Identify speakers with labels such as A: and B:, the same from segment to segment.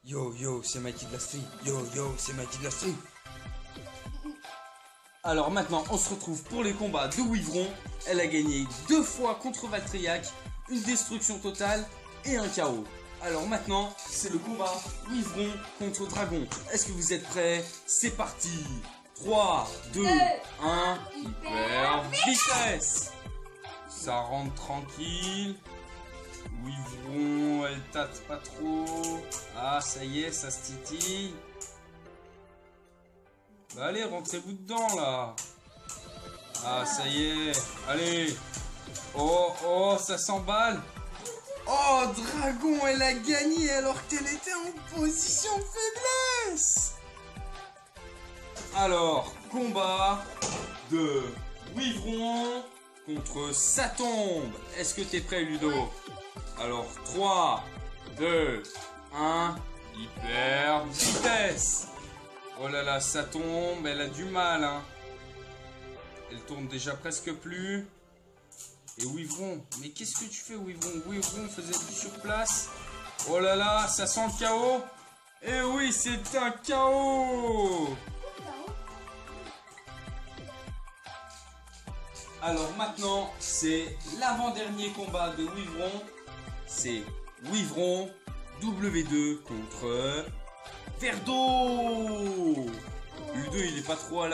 A: Yo yo, c'est Mikey de la Street. Yo yo, c'est Mikey de la Street. Alors maintenant, on se retrouve pour les combats de Wivron. Elle a gagné 2 fois contre Valtryek, une destruction totale et un KO. Alors maintenant, c'est le combat Wivron contre Dragon. Est-ce que vous êtes prêts? C'est parti. 3, 2, 1, hyper vitesse. Ça rentre tranquille. Wivron, elle tâte pas trop. Ah, ça y est, ça se titille. Bah allez, rentrez-vous dedans, là. Ah, ça y est. Allez. Oh, oh, ça s'emballe. Oh, Dragon, elle a gagné alors qu'elle était en position de faiblesse. Alors, combat de Wivron contre Satombe. Est-ce que t'es prêt, Ludo? Alors, 3, 2, 1, hyper vitesse. Oh là là, ça tombe, elle a du mal, hein. Elle tourne déjà presque plus. Et Wivron, mais qu'est-ce que tu fais, Wivron? Wivron faisait du surplace. Oh là là, ça sent le chaos. Et oui, c'est un chaos. Alors maintenant, c'est l'avant-dernier combat de Wivron. C'est Wivron W2 contre Verdo. Ludo, il est pas trop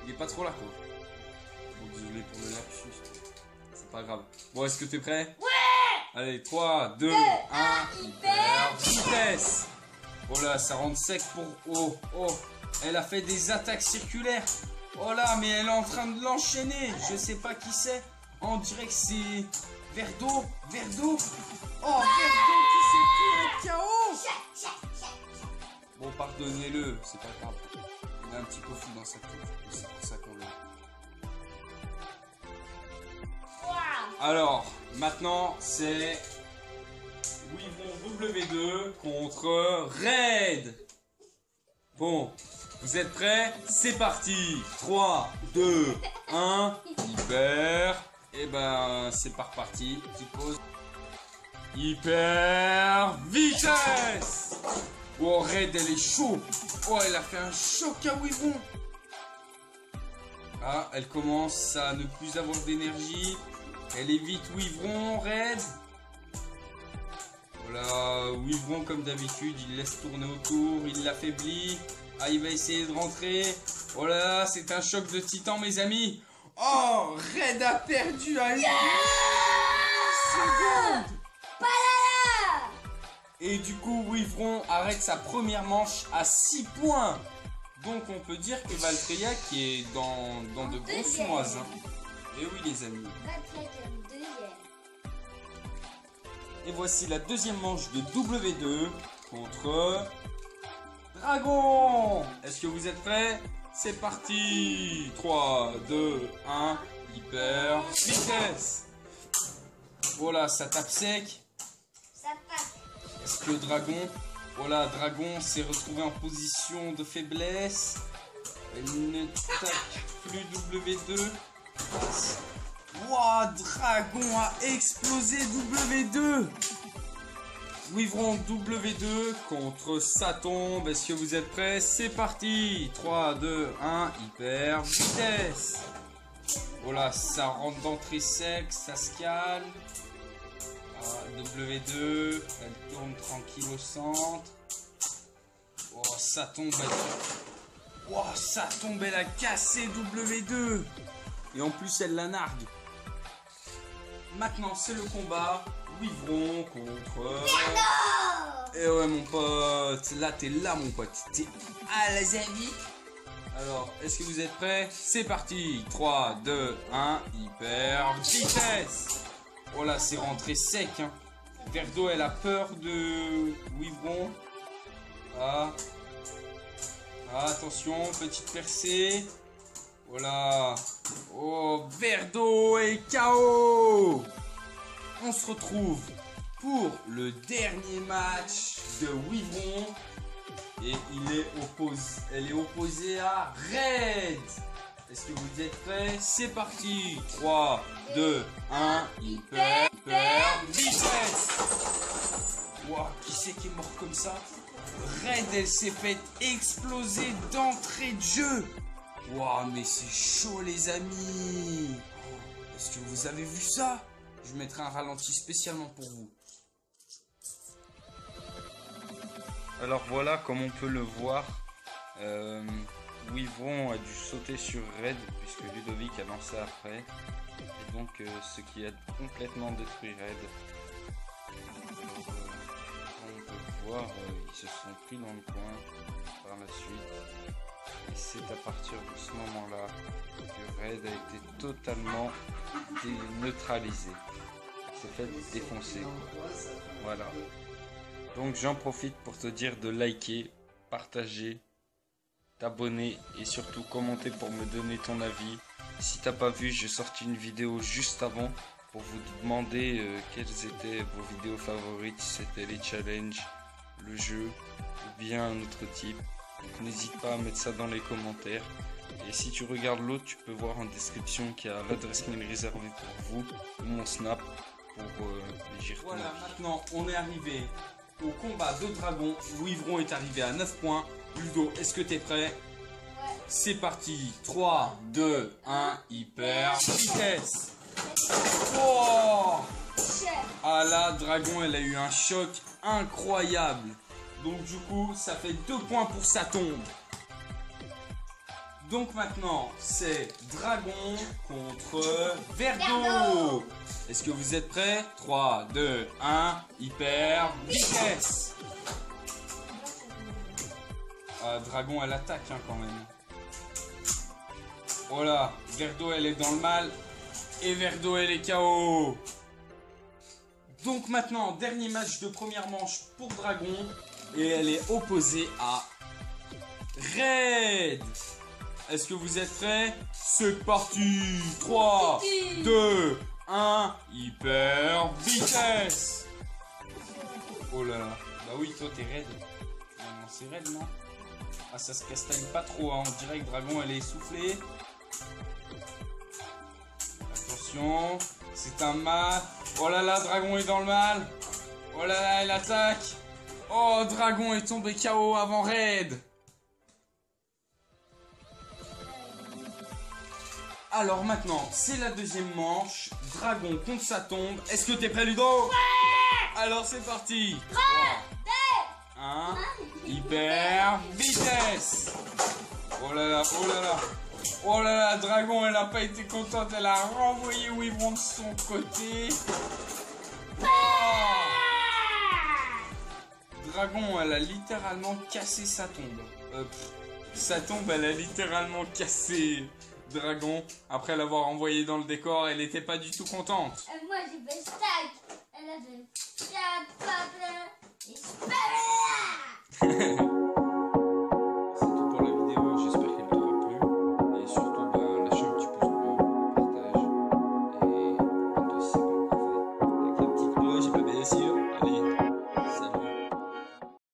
A: il est pas trop là, quoi. Bon, désolé pour le lapsus. C'est pas grave. Bon, est-ce que t'es prêt? Ouais. Allez, 3, 2, 1, hyper vitesse. Oh là, ça rentre sec pour... Oh, oh. Elle a fait des attaques circulaires. Oh là, mais elle est en train de l'enchaîner. Je sais pas qui c'est. On dirait que c'est Verdo. Verdo. Oh, Verdo qui s'est pris un KO. Bon, pardonnez-le, c'est pas grave. Il est un petit peu fou dans sa tête. C'est pour ça qu'on l'a. Alors, maintenant, c'est Wivron W2 contre Red. Bon, vous êtes prêts? C'est parti. 3, 2, 1, hyper. Et ben, c'est pas reparti. Petite pause. Hyper vitesse. Oh, Red, elle est chaud. Oh, elle a fait un choc à Wivron. Ah, elle commence à ne plus avoir d'énergie. Elle évite Wivron, Red. Voilà, Wivron, comme d'habitude, il laisse tourner autour, il l'affaiblit. Ah, il va essayer de rentrer. Oh là là, c'est un choc de titan, mes amis. Oh, Red a perdu à une seconde. Et du coup, Wivron arrête sa première manche à 6 points. Donc, on peut dire que Valtryek est dans de grosses moises. Hein. Et oui, les amis. Et voici la deuxième manche de W2 contre Dragon. Est-ce que vous êtes prêts? C'est parti. 3, 2, 1, hyper vitesse. Voilà, ça tape sec. Est-ce que Dragon... Voilà, Dragon s'est retrouvé en position de faiblesse. Elle ne tape plus W2. Wow, Dragon a explosé W2. Wivron W2 contre Satombe. Est-ce que vous êtes prêts? C'est parti. 3, 2, 1, hyper vitesse. Voilà, ça rentre d'entrée sec, ça se calme. W2, elle tourne tranquille au centre. Oh, Satombe, elle a cassé W2. Et en plus, elle la nargue. Maintenant, c'est le combat Wivron contre... Et ouais, mon pote. Là, t'es là, mon pote. T'es à les amis. Alors, est-ce que vous êtes prêts? C'est parti. 3, 2, 1, hyper vitesse. Oh là, c'est rentré sec. Hein. Verdo, elle a peur de Wivron. Ah. Ah, attention, petite percée. Voilà. Oh, Verdo est KO. On se retrouve pour le dernier match de Wivron. Et elle est opposée à Red. Est-ce que vous êtes prêts? C'est parti. 3, 2, 1, hyper vitesse. ça. Red, elle s'est fait exploser d'entrée de jeu. Waouh, mais c'est chaud les amis. Est-ce que vous avez vu ça? Je mettrai un ralenti spécialement pour vous. Alors voilà, comme on peut le voir, Wyvron a dû sauter sur Red puisque Ludovic a lancé après. Et donc ce qui a complètement détruit Red. Comme on peut le voir, ils se sont pris dans le coin par la suite. Et c'est à partir de ce moment-là que Red a été totalement neutralisé. Il s'est fait défoncer. Voilà. Donc j'en profite pour te dire de liker, partager, t'abonner et surtout commenter pour me donner ton avis. Si t'as pas vu, j'ai sorti une vidéo juste avant pour vous demander quelles étaient vos vidéos favorites, si c'était les challenges, le jeu ou bien un autre type. Donc n'hésite pas à mettre ça dans les commentaires. Et si tu regardes l'autre, tu peux voir en description qu'il y a l'adresse mail réservée pour vous ou mon snap pour les gérer. Voilà, maintenant on est arrivé au combat de dragon. Wyvron est arrivé à 9 points. Ludo, est-ce que tu es prêt? Ouais. C'est parti. 3, 2, 1, hyper vitesse. Oh, ah là, dragon, elle a eu un choc incroyable. Donc du coup, ça fait 2 points pour sa tombe. Donc maintenant, c'est dragon contre Verdo. Est-ce que vous êtes prêts? 3, 2, 1, hyper vitesse. Dragon, elle attaque hein, quand même. Voilà, Verdo, elle est dans le mal. Et Verdo, elle est KO. Donc maintenant, dernier match de première manche pour Dragon. Et elle est opposée à Red. Est-ce que vous êtes prêts? C'est parti. 3, 2, 1, hyper vitesse. Oh là là. Bah oui, toi t'es Red. Non, c'est Red, non? Ah, ça se castagne pas trop, hein. On dirait que Dragon, elle est essoufflée. Attention, c'est un mal. Oh là là, Dragon est dans le mal. Oh là là, elle attaque. Oh, Dragon est tombé KO avant Red. Alors maintenant, c'est la deuxième manche. Dragon contre sa tombe. Est-ce que t'es prêt, Ludo? Ouais. Alors c'est parti. 3, 2, 1, hyper vitesse. Oh là là, oh là là. Oh là là, Dragon, elle a pas été contente. Elle a renvoyé Wyvron de son côté. Oh. Dragon, elle a littéralement cassé sa tombe. Sa tombe, elle a littéralement cassé Dragon. Après l'avoir envoyé dans le décor, elle était pas du tout contente.
B: Moi, j'ai fait stack. Elle a fait...